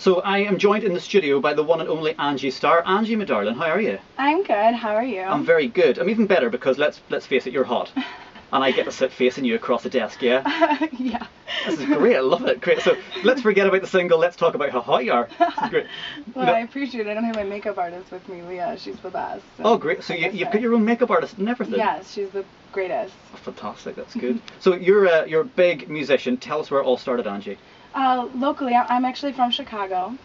So I am joined in the studio by the one and only Angie Starr. Angie, my darling, how are you? I'm good. How are you? I'm very good. I'm even better because let's face it, you're hot. And I get to sit facing you across the desk, yeah? Yeah. This is great, I love it. Great. So let's forget about the single, let's talk about how hot you are. This is great. Well, I appreciate it. I don't have my makeup artist with me, Leah. She's the best. So oh, great. So you've got your own makeup artist and everything? Yes, she's the greatest. Oh, fantastic, that's good. So you're a big musician. Tell us where it all started, Angie. Locally, I'm actually from Chicago.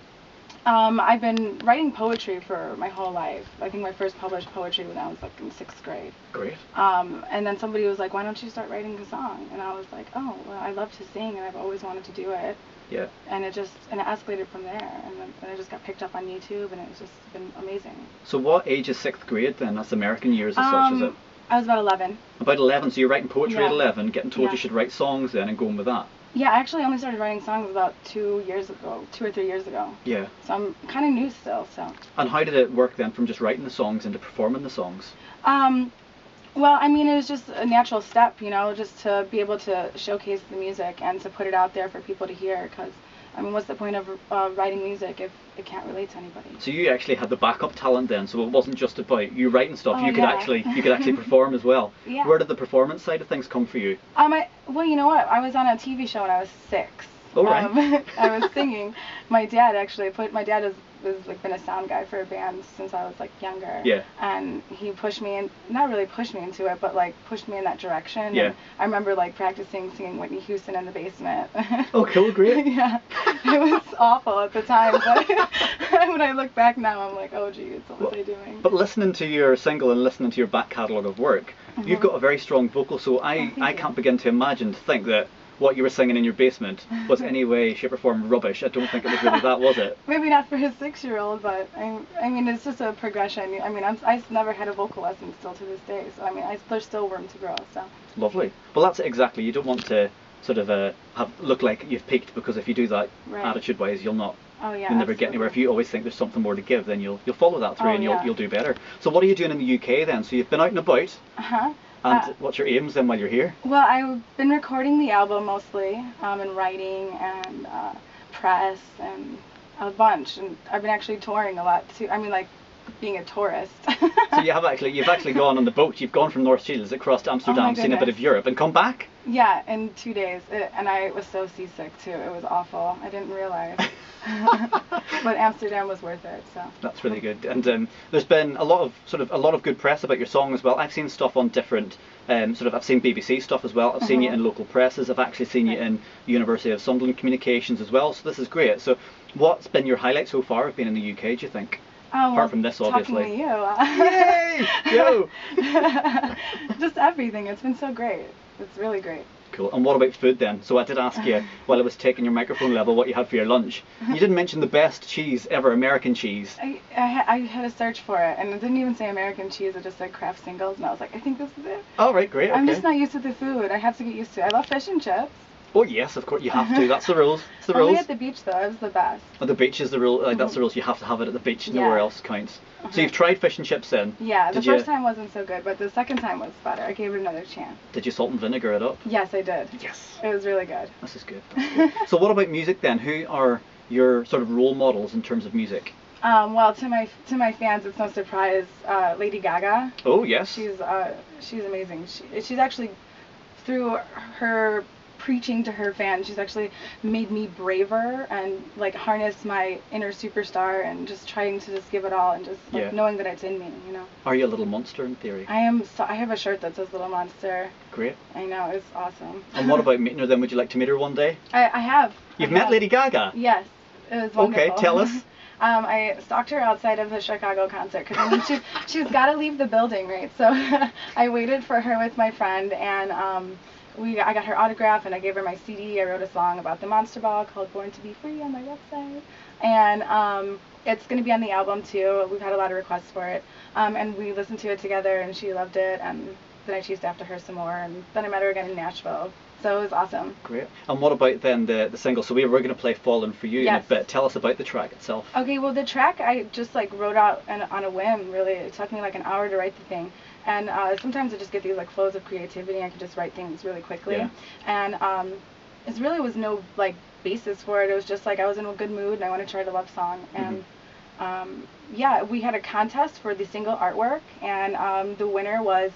I've been writing poetry for my whole life. I think my first published poetry when I was like in 6th grade. Great. And then somebody was like, why don't you start writing a song? And I was like, oh, well, I love to sing and I've always wanted to do it. Yeah. And it escalated from there. And then it just got picked up on YouTube and it's just been amazing. So what age is 6th grade then? That's American years as such, is it? I was about 11. About 11, so you're writing poetry Yeah. at 11, getting told Yeah. you should write songs then and going with that. Yeah, I actually only started writing songs about 2 or 3 years ago. Yeah. So I'm kind of new still, so. And how did it work then from just writing the songs into performing the songs? Well, I mean, it was just a natural step, you know, just to be able to showcase the music and to put it out there for people to hear, because, I mean, what's the point of writing music if it can't relate to anybody? So you actually had the backup talent then, so it wasn't just about you writing stuff, Oh, you could yeah. actually perform as well. Yeah. Where did the performance side of things come for you? Well, you know what? I was on a TV show when I was 6. Oh, right. I was singing. My dad has like been a sound guy for a band since I was like younger. Yeah. And he pushed me in, not really pushed me into it, but like pushed me in that direction. Yeah. And I remember like practicing singing Whitney Houston in the basement. Oh, cool, great. Yeah. It was awful at the time, but when I look back now, I'm like, oh geez, what was I doing? But listening to your single and listening to your back catalogue of work, you've got a very strong vocal, so I can't begin to imagine to think that what you were singing in your basement was any way, shape or form rubbish. I don't think it was really that, was it? Maybe not for his 6-year-old, but I mean, it's just a progression. I mean, I've never had a vocal lesson still to this day, so I mean, there's still room to grow. So. Lovely. Well, that's it exactly. You don't want to sort of look like you've peaked, because if you do that attitude-wise, you'll not. Oh, yeah, you'll never get anywhere. If you always think there's something more to give, then you'll follow that through and you'll do better. So what are you doing in the UK then? So you've been out and about. And what's your aims then while you're here? Well, I've been recording the album mostly, and writing and press and a bunch, and I've been actually touring a lot too. I mean, like being a tourist. So you've actually gone on the boat. You've gone from North Shields across to Amsterdam, seen a bit of Europe, and come back. Yeah, in 2 days, and I was so seasick too. It was awful. I didn't realize. But Amsterdam was worth it. So that's really good. And there's been a lot of good press about your song as well. I've seen stuff on different I've seen BBC stuff as well. I've seen you in local presses. I've actually seen you in University of Sunderland Communications as well. So this is great. So what's been your highlight so far of being in the UK, do you think? Apart from this, obviously. Talking to you. Yay! Yo! Just everything. It's been so great. It's really great. Cool. And what about food then? So I did ask you while I was taking your microphone level what you had for your lunch. You didn't mention the best cheese ever, American cheese. I had to search for it, and it didn't even say American cheese. It just said Kraft Singles, and I was like, I think this is it. Oh, right, great. Okay. I'm just not used to the food. I have to get used to it. I love fish and chips. Oh yes, of course you have to. That's the rules. It's the rules. Only at the beach though. It was the best. Oh, the beach is the rule. Like, that's the rules. You have to have it at the beach. Nowhere else counts. So you've tried fish and chips then? Yeah. The first time wasn't so good, but the second time was better. I gave it another chance. Did you salt and vinegar it up? Yes, I did. Yes. It was really good. This is good. That's good. So what about music then? Who are your sort of role models in terms of music? Well, to my fans, it's no surprise, Lady Gaga. Oh yes. She's amazing. She's actually, through her preaching to her fans, she's actually made me braver and like harness my inner superstar and just trying to just give it all and just like knowing that it's in me, you know. Are you a little monster in theory? I am. So I have a shirt that says Little Monster. Great. I know, it's awesome. And what about meeting her then? Would you like to meet her one day? I have. You've met Lady Gaga? Yes. It was wonderful. Okay, tell us. I stalked her outside of the Chicago concert because I mean she's got to leave the building, right? So I waited for her with my friend, and I got her autograph, and I gave her my CD. I wrote a song about the Monster Ball called Born to Be Free on my website, and it's going to be on the album too. We've had a lot of requests for it, and we listened to it together, and she loved it, and then I chased after her some more, and then I met her again in Nashville. So it was awesome. Great. And what about then the single? So we're going to play Fallen for You in a bit. Tell us about the track itself. Okay, well the track I just like wrote out on a whim, really. It took me like an hour to write the thing. And sometimes I just get these like flows of creativity and I can just write things really quickly. Yeah. And it really was no like basis for it. It was just like I was in a good mood and I wanted to write a love song, and yeah, we had a contest for the single artwork, and the winner was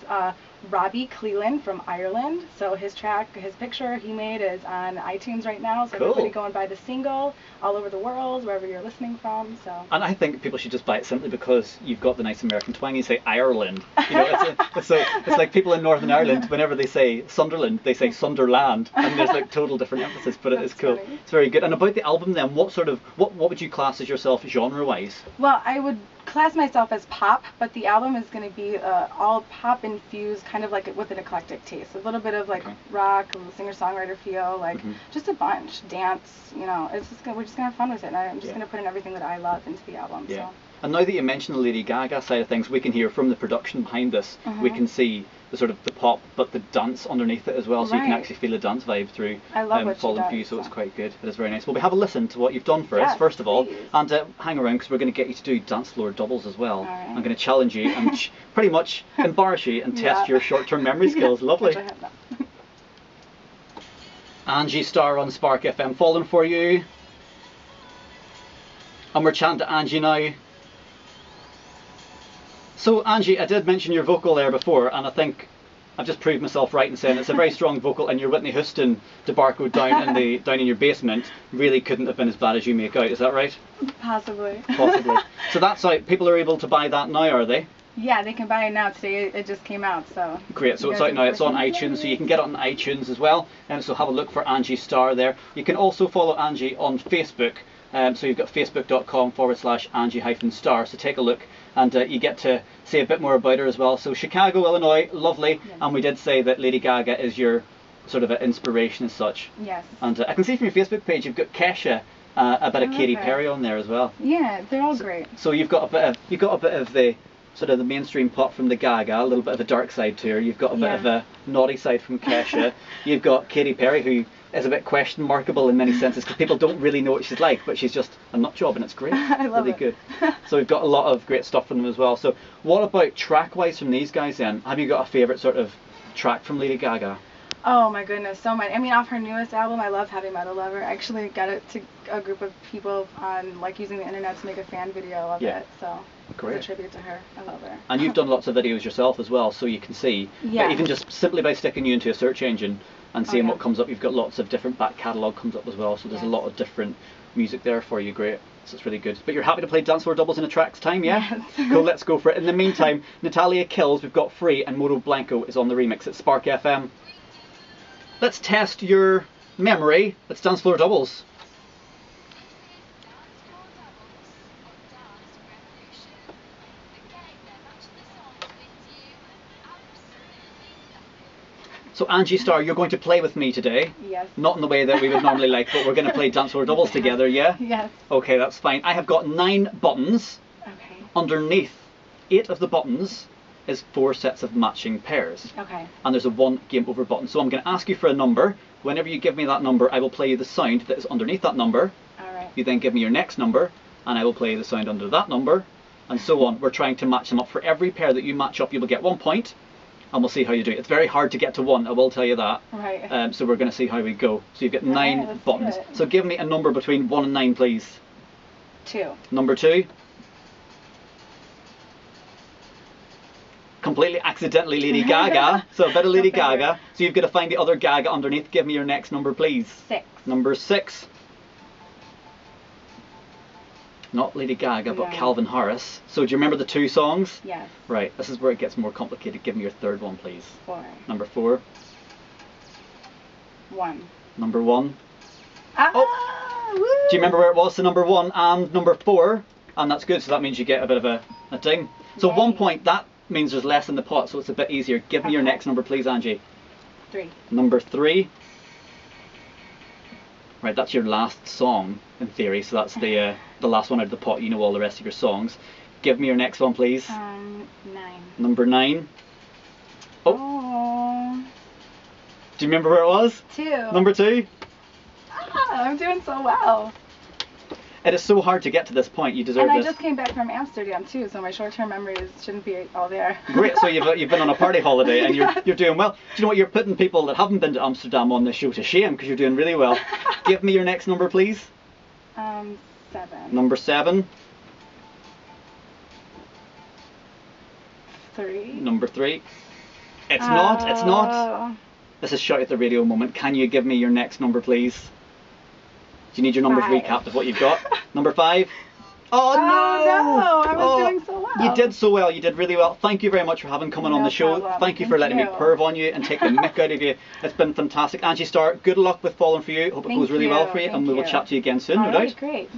Robbie Cleland from Ireland. So his picture he made is on iTunes right now. So Cool. everybody go and buy the single all over the world, wherever you're listening from. So. And I think people should just buy it simply because you've got the nice American twang. You say Ireland. You know, it's like people in Northern Ireland, whenever they say Sunderland, they say Sunderland, and there's like total different emphasis. But it is cool. Funny. It's very good. And about the album, then, what would you class as yourself genre-wise? Well, I would class myself as pop, but the album is going to be all pop infused, kind of like with an eclectic taste. A little bit of like rock, a little singer-songwriter feel, like just a bunch, dance. You know, we're just gonna have fun with it, and I'm just gonna put in everything that I love into the album. Yeah. So. And now that you mention the Lady Gaga side of things, we can hear from the production behind this. We can see the sort of the pop, but the dance underneath it as well, so you can actually feel the dance vibe through I love what Fallen she for You, does, so it's quite good. It is very nice. Well, we have a listen to what you've done for us, first of all, and hang around because we're going to get you to do dance floor doubles as well. Right. I'm going to challenge you and pretty much embarrass you and test your short-term memory skills. Lovely. Angie Starr on Spark FM, Fallen for You. And we're chatting to Angie now. So Angie, I did mention your vocal there before, and I think I've just proved myself right in saying it's a very strong vocal, and your Whitney Houston debacle down in your basement really couldn't have been as bad as you make out. Is that right? Possibly. Possibly. So that's out. People are able to buy that now, are they? Yeah, they can buy it now. Today it just came out, so. Great. So it's out now. It's on iTunes, so you can get it on iTunes as well. And so have a look for Angie Starr there. You can also follow Angie on Facebook. So you've got facebook.com/Angie-Starr. So take a look, and you get to see a bit more about her as well. So Chicago, Illinois, lovely. Yes. And we did say that Lady Gaga is your sort of an inspiration as such. Yes. And I can see from your Facebook page you've got Kesha, a bit of Katy Perry on there as well. Yeah, they're all great. So you've got a bit of the sort of the mainstream pop from the Gaga, a little bit of a dark side to her. You've got a bit of a naughty side from Kesha. You've got Katy Perry, who is a bit question markable in many senses because people don't really know what she's like, but she's just a nut job and it's great. I love really it. Good. So we've got a lot of great stuff from them as well. So what about track-wise from these guys then? Have you got a favourite sort of track from Lady Gaga? Oh my goodness, so many. I mean, off her newest album, I love Heavy Metal Lover. I actually got it to a group of people on like using the internet to make a fan video of it. So great. It's a tribute to her. I love her. And you've done lots of videos yourself as well, so you can see. Yeah. Even just simply by sticking you into a search engine and seeing what comes up, you've got lots of different back catalogue comes up as well. So there's a lot of different music there for you. Great. So it's really good. But you're happy to play dance floor doubles in a track's time, yeah? Yes. Cool, let's go for it. In the meantime, Natalia Kills, we've got Free, and Moto Blanco is on the remix at Spark FM. Let's test your memory. Let's dance floor doubles. So Angie Starr, you're going to play with me today. Yes. Not in the way that we would normally like, but we're going to play dance floor doubles together, yeah? Yes. Okay, that's fine. I have got 9 buttons. Okay. Underneath 8 of the buttons is 4 sets of matching pairs. Okay. And there's a 1 game over button. So I'm going to ask you for a number. Whenever you give me that number, I will play you the sound that is underneath that number. All right. You then give me your next number, and I will play the sound under that number, and so on. We're trying to match them up. For every pair that you match up, you will get 1 point, and we'll see how you do. It's very hard to get to 1, I will tell you that. Right. So we're going to see how we go. So you've got 9 buttons. So give me a number between 1 and 9, please. 2. Number 2. Completely accidentally Lady Gaga. So a bit of Lady Gaga. So you've got to find the other Gaga underneath. Give me your next number, please. 6. Number 6. Not Lady Gaga, but Calvin Harris. So do you remember the 2 songs? Yes. Right, this is where it gets more complicated. Give me your third one, please. 4. Number 4. 1. Number 1. Ah, oh! woo! Do you remember where it was? So number 1 and number 4. And that's good, so that means you get a bit of a ding. So 1 point, that means there's less in the pot, so it's a bit easier. Give me your next number, please, Angie. 3. Number 3. Right, that's your last song, in theory, so that's the last one out of the pot. You know all the rest of your songs. Give me your next one, please. 9. Number 9. Oh. Do you remember where it was? 2. Number 2. Ah, I'm doing so well. It is so hard to get to this point. You deserve And I this. just came back from Amsterdam too, so my short-term memories shouldn't be all there. Great. So you've been on a party holiday and you're doing well. Do you know what? You're putting people that haven't been to Amsterdam on this show to shame because you're doing really well. Give me your next number, please. 7. Number 7. 3. Number 3. It's not. It's not. This is shout at the radio moment. Can you give me your next number, please? Do you need your numbers 5. recapped of what you've got? Number 5. Oh no! Oh, no! I was doing so well. You did so well. You did really well. Thank you very much for coming on No the show. problem. Thank you for letting me perv on you and take the mick out of you. It's been fantastic. Angie Starr, good luck with Falling For You. Hope it Thank goes really well for you, Thank and we will you. chat to you again soon, All no right, doubt. great.